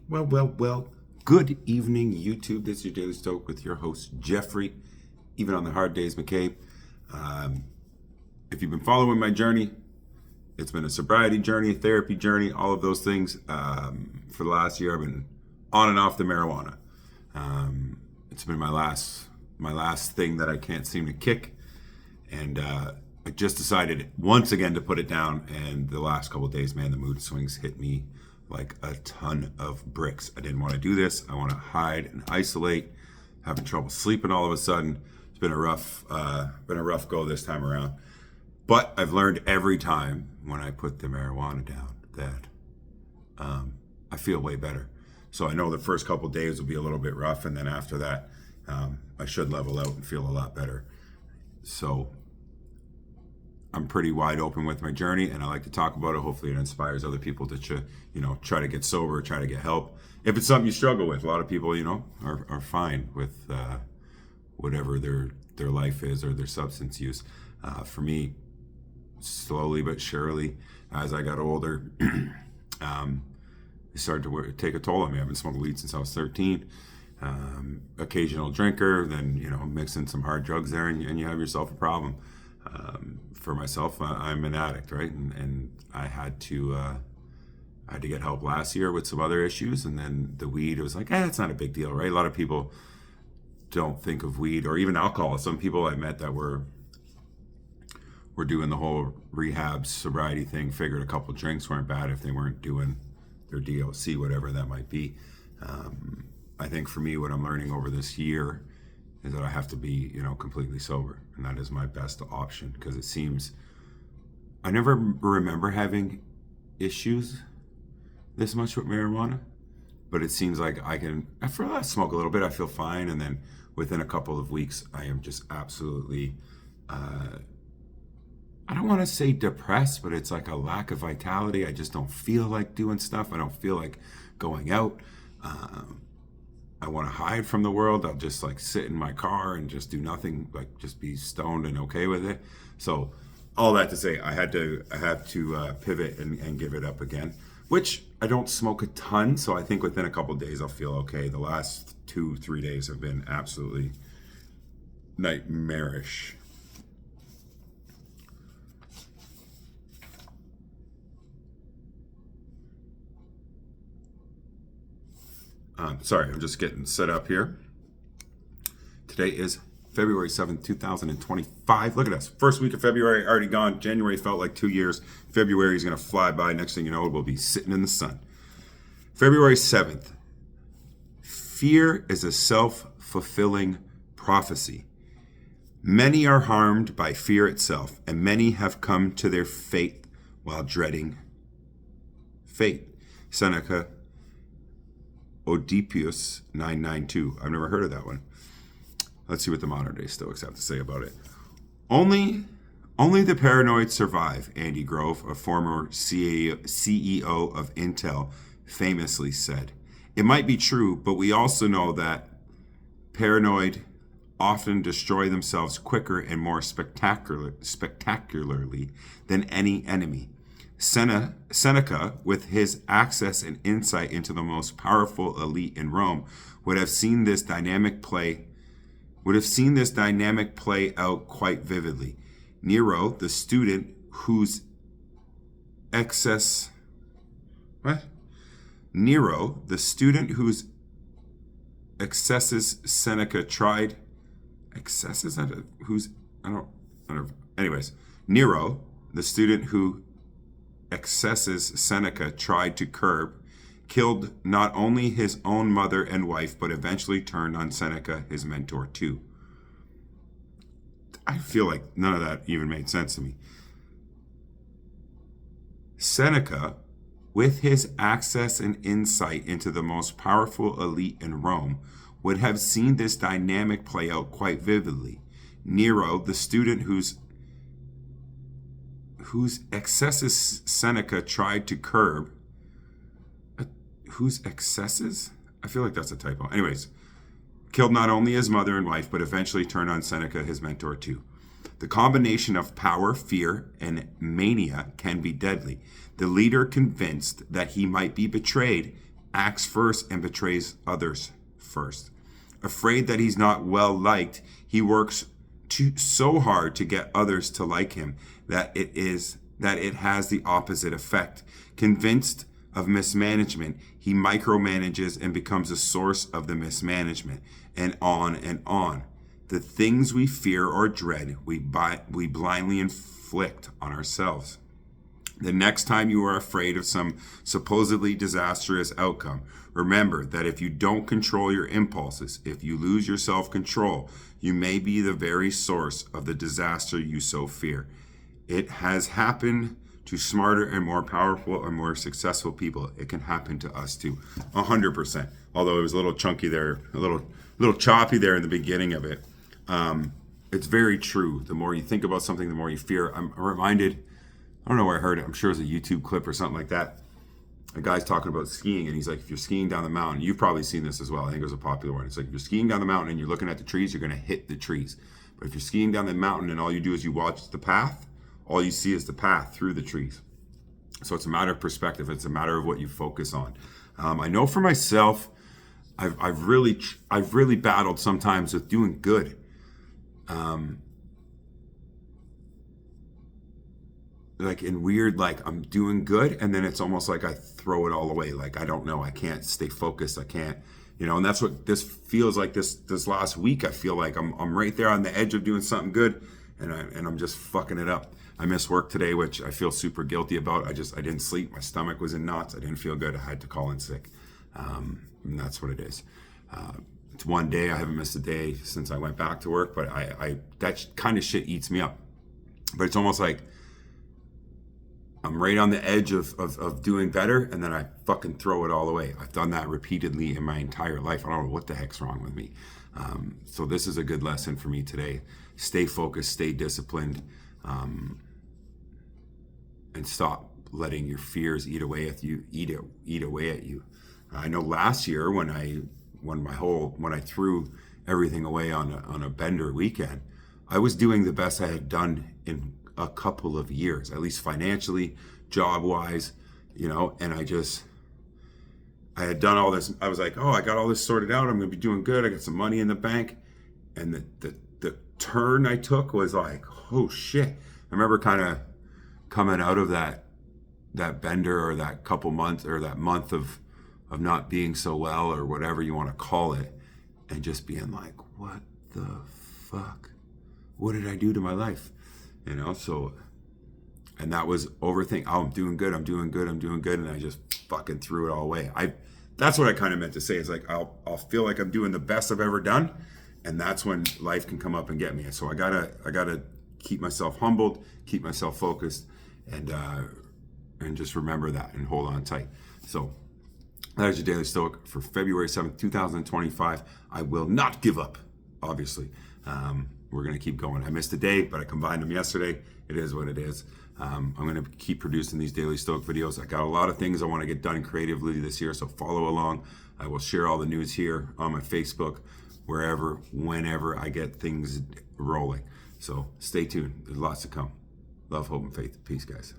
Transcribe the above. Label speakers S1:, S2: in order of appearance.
S1: Well. Good evening, YouTube. This is your Daily Stoic with your host, Jeffrey. Even on the hard days, McCabe. If you've been following my journey, it's been a sobriety journey, a therapy journey, all of those things. For the last year, I've been on and off the marijuana. It's been my last thing that I can't seem to kick. And I just decided once again to put it down. And the last couple of days, man, the mood swings hit me like a ton of bricks. I didn't want to do this. I want to hide and isolate. Having trouble sleeping all of a sudden. It's been a rough go this time around. But I've learned every time when I put the marijuana down that I feel way better. So I know the first couple of days will be a little bit rough, and then after that, I should level out and feel a lot better. So I'm pretty wide open with my journey, and I like to talk about it. Hopefully it inspires other people to try to get sober, try to get help. If it's something you struggle with, a lot of people, are fine with whatever their life is or their substance use. For me, slowly but surely, as I got older, it started to take a toll on me. I've been smoking weed since I was 13. Occasional drinker, then mix in some hard drugs there, and you have yourself a problem. For myself, I'm an addict, right? And I had to get help last year with some other issues, and then the weed, it was like, it's not a big deal, right? A lot of people don't think of weed or even alcohol. Some people I met that were doing the whole rehab sobriety thing, figured a couple drinks weren't bad if they weren't doing their DOC, whatever that might be. I think for me, what I'm learning over this year is that I have to be, completely sober. And that is my best option, because it seems, I never remember having issues this much with marijuana, but it seems like I smoke a little bit, I feel fine. And then within a couple of weeks, I am just absolutely, I don't want to say depressed, but it's like a lack of vitality. I just don't feel like doing stuff. I don't feel like going out. I want to hide from the world. I'll just sit in my car and just do nothing, just be stoned and okay with it. So all that to say, I have to pivot and give it up again, which I don't smoke a ton. So I think within a couple of days, I'll feel okay. The last 2-3 days have been absolutely nightmarish. Sorry, I'm just getting set up here. Today is February 7th, 2025. Look at us. First week of February already gone. January felt like 2 years. February is going to fly by. Next thing you know, we'll be sitting in the sun. February 7th. Fear is a self-fulfilling prophecy. Many are harmed by fear itself, and many have come to their fate while dreading fate. Seneca, Oedipus 992. I've never heard of that one. Let's see what the modern day Stoics have to say about it. Only the paranoid survive, Andy Grove, a former CEO of Intel, famously said. It might be true, but we also know that paranoid often destroy themselves quicker and more spectacularly than any enemy. Seneca, with his access and insight into the most powerful elite in Rome, would have seen this dynamic play out quite vividly. Nero, the student whose excesses Seneca tried. Nero, the student who excesses Seneca tried to curb, killed not only his own mother and wife, but eventually turned on Seneca, his mentor, too. I feel like none of that even made sense to me. Seneca, with his access and insight into the most powerful elite in Rome, would have seen this dynamic play out quite vividly. Nero, the student whose excesses Seneca tried to curb. Whose excesses? I feel like that's a typo. Anyways, killed not only his mother and wife, but eventually turned on Seneca, his mentor, too. The combination of power, fear, and mania can be deadly. The leader, convinced that he might be betrayed, acts first and betrays others first. Afraid that he's not well liked, he works so hard to get others to like him that it has the opposite effect. Convinced of mismanagement, he micromanages and becomes a source of the mismanagement, and on and on. The things we fear or dread, we blindly inflict on ourselves. The next time you are afraid of some supposedly disastrous outcome, remember that if you don't control your impulses, if you lose your self-control, you may be the very source of the disaster you so fear. It has happened to smarter and more powerful and more successful people. It can happen to us too, 100%. Although it was a little chunky there, a little choppy there in the beginning of it. It's very true. The more you think about something, the more you fear. I'm reminded, I don't know where I heard it. I'm sure it's a YouTube clip or something like that. A guy's talking about skiing, and he's like, if you're skiing down the mountain, you've probably seen this as well. I think it was a popular one. It's like, if you're skiing down the mountain and you're looking at the trees, you're going to hit the trees. But if you're skiing down the mountain and all you do is you watch the path, all you see is the path through the trees. So it's a matter of perspective. It's a matter of what you focus on. I know for myself, I've really battled sometimes with doing good. Like in weird, like I'm doing good, and then it's almost like I throw it all away. Like I don't know, I can't stay focused. I can't, and that's what this feels like. This last week, I feel like I'm right there on the edge of doing something good, and I'm just fucking it up. I missed work today, which I feel super guilty about. I didn't sleep. My stomach was in knots. I didn't feel good. I had to call in sick, and that's what it is. It's one day. I haven't missed a day since I went back to work, but I that kind of shit eats me up. But it's almost like I'm right on the edge of doing better, and then I fucking throw it all away. I've done that repeatedly in my entire life. I don't know what the heck's wrong with me. So this is a good lesson for me today. Stay focused, stay disciplined, and stop letting your fears eat away at you. Eat away at you. I know last year when I threw everything away on a bender weekend, I was doing the best I had done in a couple of years, at least financially, job-wise, and I had done all this. I was like, oh, I got all this sorted out. I'm going to be doing good. I got some money in the bank. And the turn I took was like, oh shit. I remember kind of coming out of that bender or that couple months or that month of not being so well or whatever you want to call it, and just being like, what the fuck? What did I do to my life? So, and that was overthink. Oh, I'm doing good. And I just fucking threw it all away. That's what I kind of meant to say, is like, I'll feel like I'm doing the best I've ever done. And that's when life can come up and get me. So I gotta keep myself humbled, keep myself focused, and just remember that and hold on tight. So that is your Daily Stoic for February 7th, 2025. I will not give up, obviously. We're going to keep going. I missed a day, but I combined them yesterday. It is what it is. I'm going to keep producing these Daily Stoic videos. I got a lot of things I want to get done creatively this year, so follow along. I will share all the news here on my Facebook, wherever, whenever I get things rolling. So stay tuned. There's lots to come. Love, hope, and faith. Peace, guys.